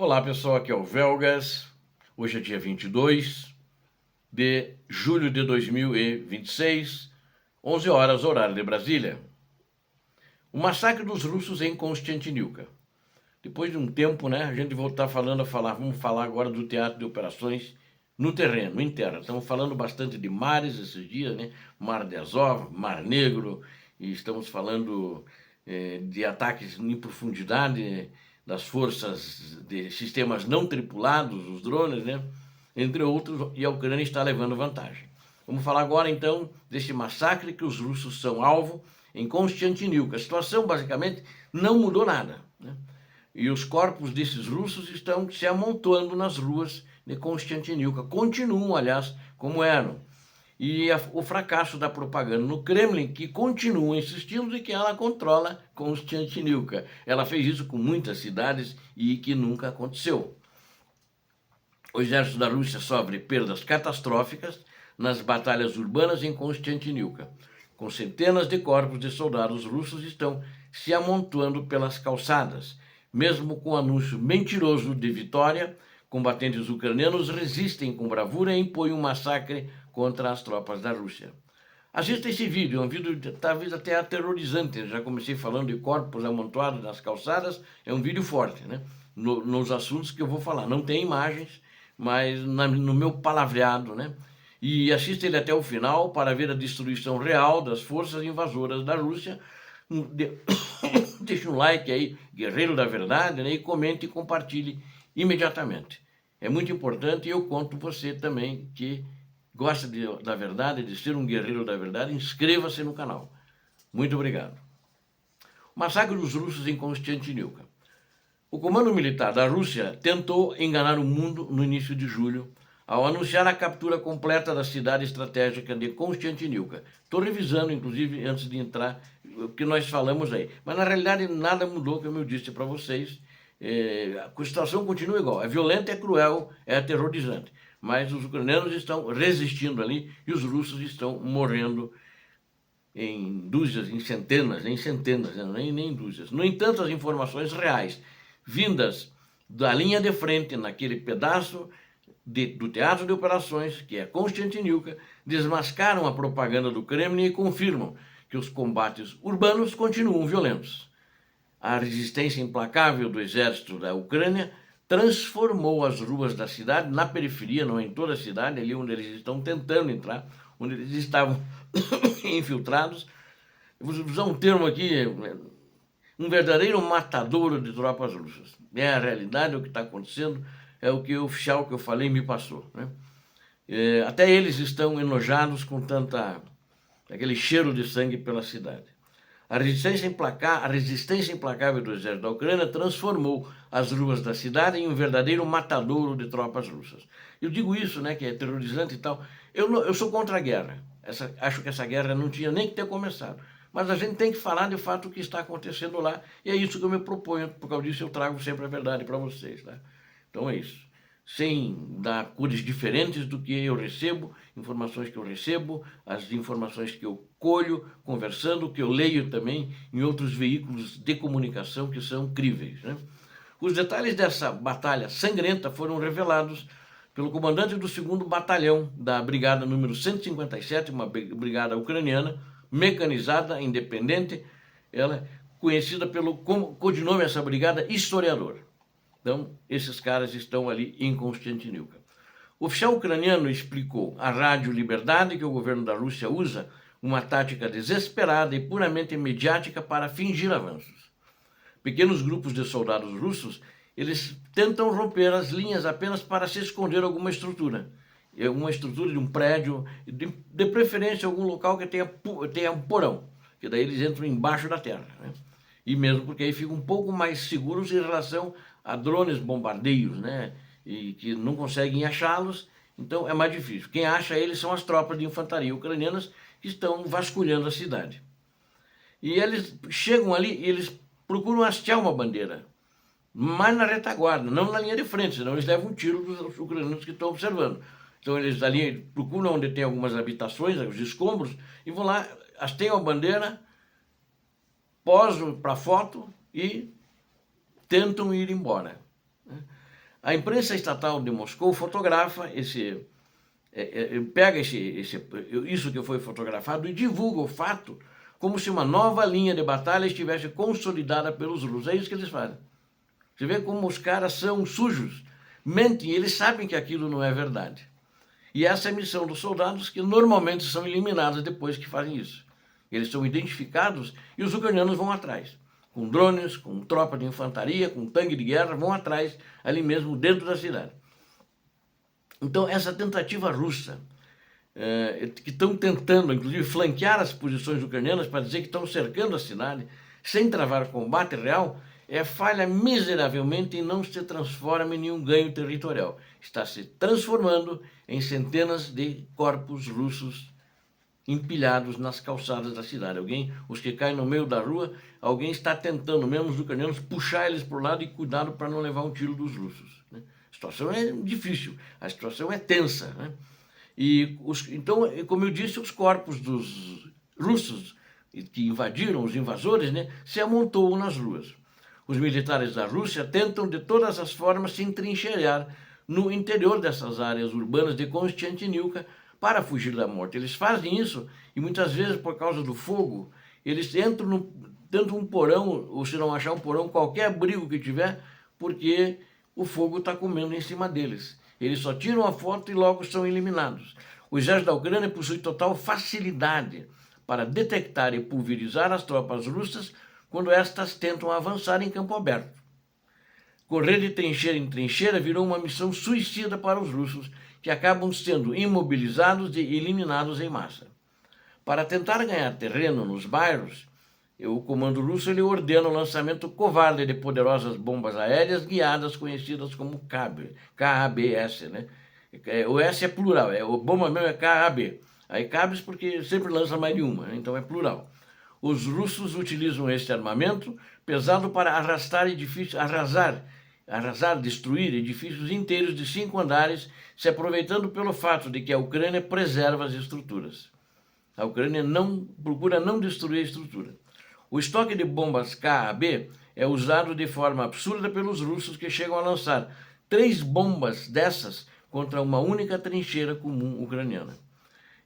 Olá pessoal, aqui é o Velgas. Hoje é dia 22 de julho de 2026, 11 horas, horário de Brasília. O massacre dos russos em Constantinivka. Depois de um tempo, a gente voltar vamos falar agora do teatro de operações no terreno, em terra. Estamos falando bastante de mares esses dias, Mar de Azov, Mar Negro, e estamos falando de ataques em profundidade das forças de sistemas não tripulados, os drones, entre outros, e a Ucrânia está levando vantagem. Vamos falar agora então desse massacre que os russos são alvo em Constantinivka. A situação basicamente não mudou nada, E os corpos desses russos estão se amontoando nas ruas de Constantinivka. Continuam, aliás, como eram. E o fracasso da propaganda no Kremlin, que continua insistindo de que ela controla Constantinivka. Ela fez isso com muitas cidades e que nunca aconteceu. O exército da Rússia sofre perdas catastróficas nas batalhas urbanas em Constantinivka. Com centenas de corpos de soldados russos estão se amontoando pelas calçadas. Mesmo com o anúncio mentiroso de vitória, combatentes ucranianos resistem com bravura e impõem um massacre contra as tropas da Rússia. Assista esse vídeo, é um vídeo talvez até aterrorizante. Já comecei falando de corpos amontoados nas calçadas, é um vídeo forte, nos assuntos que eu vou falar. Não tem imagens, mas no meu palavreado, E assista ele até o final para ver a destruição real das forças invasoras da Rússia. Deixe um like aí, guerreiro da verdade, e comente e compartilhe imediatamente. É muito importante e eu conto você também que gosta da verdade, de ser um guerreiro da verdade, inscreva-se no canal. Muito obrigado. O massacre dos russos em Constantinivka. O comando militar da Rússia tentou enganar o mundo no início de julho, ao anunciar a captura completa da cidade estratégica de Constantinivka. Estou revisando, inclusive, antes de entrar, o que nós falamos aí. Mas, na realidade, nada mudou, como eu disse para vocês. A situação continua igual. É violenta, é cruel, é aterrorizante. Mas os ucranianos estão resistindo ali e os russos estão morrendo em dúzias, em centenas, nem dúzias. No entanto, as informações reais vindas da linha de frente, naquele pedaço do teatro de operações, que é Constantinivka, desmascaram a propaganda do Kremlin e confirmam que os combates urbanos continuam violentos. A resistência implacável do exército da Ucrânia transformou as ruas da cidade, na periferia, não em toda a cidade, ali onde eles estão tentando entrar, onde eles estavam infiltrados. Eu vou usar um termo aqui, um verdadeiro matadouro de tropas russas. É a realidade, é o que está acontecendo, é o que o oficial que eu falei me passou. Até eles estão enojados com aquele cheiro de sangue pela cidade. A resistência implacável do exército da Ucrânia transformou as ruas da cidade em um verdadeiro matadouro de tropas russas. Eu digo isso, que é terrorizante e tal. Eu sou contra a guerra. Acho que essa guerra não tinha nem que ter começado. Mas a gente tem que falar de fato o que está acontecendo lá. E é isso que eu me proponho. Por causa disso eu trago sempre a verdade para vocês. Então é isso. Sem dar cores diferentes do que eu recebo, informações que eu recebo, as informações que eu colho, conversando, que eu leio também em outros veículos de comunicação que são críveis. Os detalhes dessa batalha sangrenta foram revelados pelo comandante do 2º Batalhão da Brigada número 157, uma brigada ucraniana, mecanizada, independente, ela é conhecida pelo codinome essa brigada, Historiador. Então, esses caras estão ali em Constantinivka. O oficial ucraniano explicou à Rádio Liberdade que o governo da Rússia usa uma tática desesperada e puramente mediática para fingir avanços. Pequenos grupos de soldados russos, eles tentam romper as linhas apenas para se esconder alguma estrutura de um prédio, de preferência algum local que tenha um porão, que daí eles entram embaixo da terra. E mesmo porque aí ficam um pouco mais seguros em relação a drones bombardeios, e que não conseguem achá-los, então é mais difícil. Quem acha eles são as tropas de infantaria ucranianas que estão vasculhando a cidade. E eles chegam ali e eles procuram hastear uma bandeira, mas na retaguarda, não na linha de frente, senão eles levam um tiro dos ucranianos que estão observando. Então eles ali procuram onde tem algumas habitações, os escombros, e vão lá, hasteiam a bandeira, posam para foto e tentam ir embora. A imprensa estatal de Moscou fotografa pega isso que foi fotografado e divulga o fato como se uma nova linha de batalha estivesse consolidada pelos russos. É isso que eles fazem. Você vê como os caras são sujos, mentem, eles sabem que aquilo não é verdade. E essa é a missão dos soldados, que normalmente são eliminados depois que fazem isso. Eles são identificados e os ucranianos vão atrás. Com drones, com tropa de infantaria, com tanque de guerra, vão atrás, ali mesmo dentro da cidade. Então, essa tentativa russa, que estão tentando, inclusive, flanquear as posições ucranianas para dizer que estão cercando a cidade, sem travar combate real, falha miseravelmente e não se transforma em nenhum ganho territorial. Está se transformando em centenas de corpos russos empilhados nas calçadas da cidade. Os que caem no meio da rua, alguém está tentando, mesmo os ucranianos, puxar eles para o lado e cuidado para não levar um tiro dos russos. Né? A situação é difícil, a situação é tensa. Né? Então, como eu disse, os corpos dos russos que invadiram, os invasores, né, se amontoam nas ruas. Os militares da Rússia tentam de todas as formas se entrincheirar no interior dessas áreas urbanas de Konstantinivka para fugir da morte. Eles fazem isso e muitas vezes, por causa do fogo, eles entram dentro de um porão, ou se não achar um porão, qualquer abrigo que tiver, porque o fogo está comendo em cima deles. Eles só tiram a foto e logo são eliminados. O exército da Ucrânia possui total facilidade para detectar e pulverizar as tropas russas quando estas tentam avançar em campo aberto. Correr de trincheira em trincheira virou uma missão suicida para os russos, que acabam sendo imobilizados e eliminados em massa. Para tentar ganhar terreno nos bairros, o comando russo ordena o lançamento covarde de poderosas bombas aéreas guiadas, conhecidas como KABS. Né? O S é plural, o bomba mesmo é KAB. Aí cabes porque sempre lança mais de uma, né? Então é plural. Os russos utilizam este armamento pesado para arrastar edifícios, destruir edifícios inteiros de 5 andares, se aproveitando pelo fato de que a Ucrânia preserva as estruturas. A Ucrânia procura não destruir a estrutura. O estoque de bombas KAB é usado de forma absurda pelos russos, que chegam a lançar 3 bombas dessas contra uma única trincheira comum ucraniana.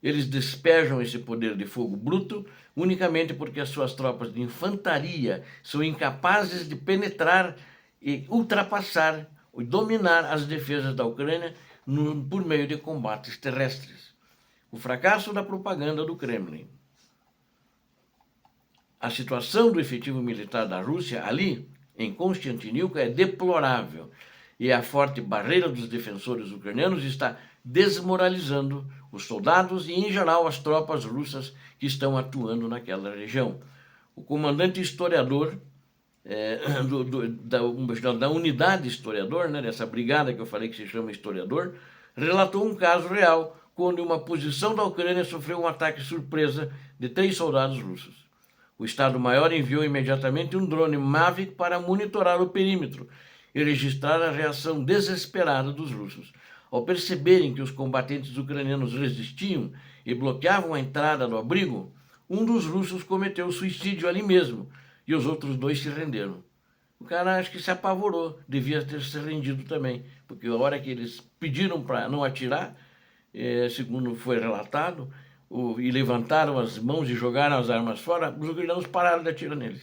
Eles despejam esse poder de fogo bruto unicamente porque as suas tropas de infantaria são incapazes de penetrar e ultrapassar e dominar as defesas da Ucrânia por meio de combates terrestres. O fracasso da propaganda do Kremlin. A situação do efetivo militar da Rússia ali, em Konstantinivka, é deplorável, e a forte barreira dos defensores ucranianos está desmoralizando os soldados e, em geral, as tropas russas que estão atuando naquela região. O comandante historiador da unidade historiador, né, dessa brigada que eu falei que se chama historiador, relatou um caso real, quando uma posição da Ucrânia sofreu um ataque surpresa de 3 soldados russos. O Estado-Maior enviou imediatamente um drone Mavic para monitorar o perímetro e registrar a reação desesperada dos russos. Ao perceberem que os combatentes ucranianos resistiam e bloqueavam a entrada do abrigo, um dos russos cometeu suicídio ali mesmo e os outros 2 se renderam. O cara acho que se apavorou, devia ter se rendido também, porque a hora que eles pediram para não atirar, segundo foi relatado, e levantaram as mãos e jogaram as armas fora, os ucranianos pararam de atirar neles.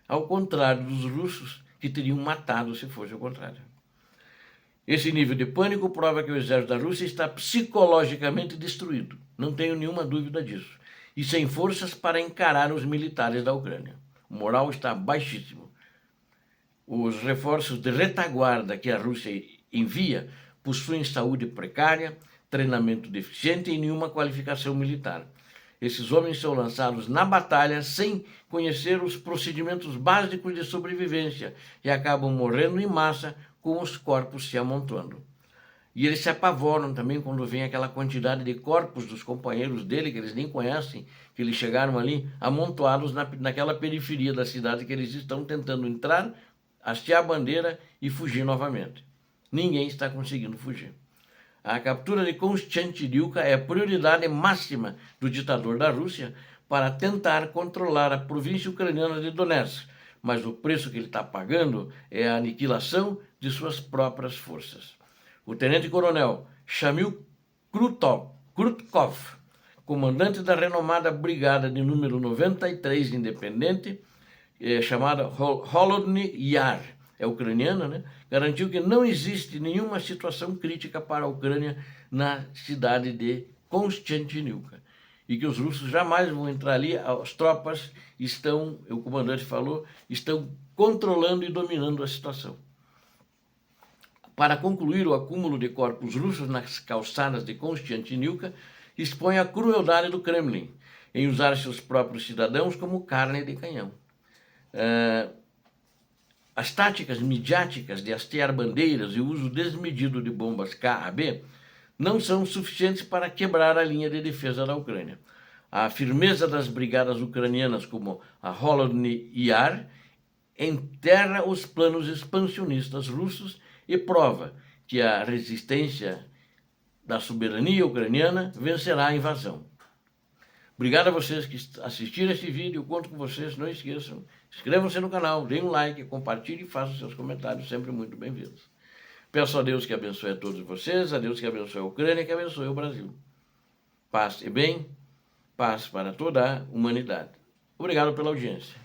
Ao contrário dos russos, que teriam matado se fosse o contrário. Esse nível de pânico prova que o exército da Rússia está psicologicamente destruído, não tenho nenhuma dúvida disso, e sem forças para encarar os militares da Ucrânia. O moral está baixíssimo. Os reforços de retaguarda que a Rússia envia possuem saúde precária, treinamento deficiente e nenhuma qualificação militar. Esses homens são lançados na batalha sem conhecer os procedimentos básicos de sobrevivência e acabam morrendo em massa com os corpos se amontoando. E eles se apavoram também quando vem aquela quantidade de corpos dos companheiros dele, que eles nem conhecem, que eles chegaram ali amontoados naquela periferia da cidade que eles estão tentando entrar, hastear a bandeira e fugir novamente. Ninguém está conseguindo fugir. A captura de Konstantinivka é a prioridade máxima do ditador da Rússia para tentar controlar a província ucraniana de Donetsk, mas o preço que ele está pagando é a aniquilação de suas próprias forças. O tenente-coronel Shamil Krutkov, comandante da renomada brigada de número 93 independente, chamada Holodny Yar, é ucraniana, né? Garantiu que não existe nenhuma situação crítica para a Ucrânia na cidade de Konstantinivka e que os russos jamais vão entrar ali. As tropas estão, o comandante falou, estão controlando e dominando a situação. Para concluir, o acúmulo de corpos russos nas calçadas de Konstantinivka expõe a crueldade do Kremlin em usar seus próprios cidadãos como carne de canhão. As táticas midiáticas de hastear bandeiras e o uso desmedido de bombas KAB não são suficientes para quebrar a linha de defesa da Ucrânia. A firmeza das brigadas ucranianas como a Holodny Yar enterra os planos expansionistas russos e prova que a resistência da soberania ucraniana vencerá a invasão. Obrigado a vocês que assistiram esse vídeo, eu conto com vocês, não esqueçam, inscrevam-se no canal, deem um like, compartilhem e façam seus comentários, sempre muito bem-vindos. Peço a Deus que abençoe a todos vocês, a Deus que abençoe a Ucrânia, que abençoe o Brasil. Paz e bem, paz para toda a humanidade. Obrigado pela audiência.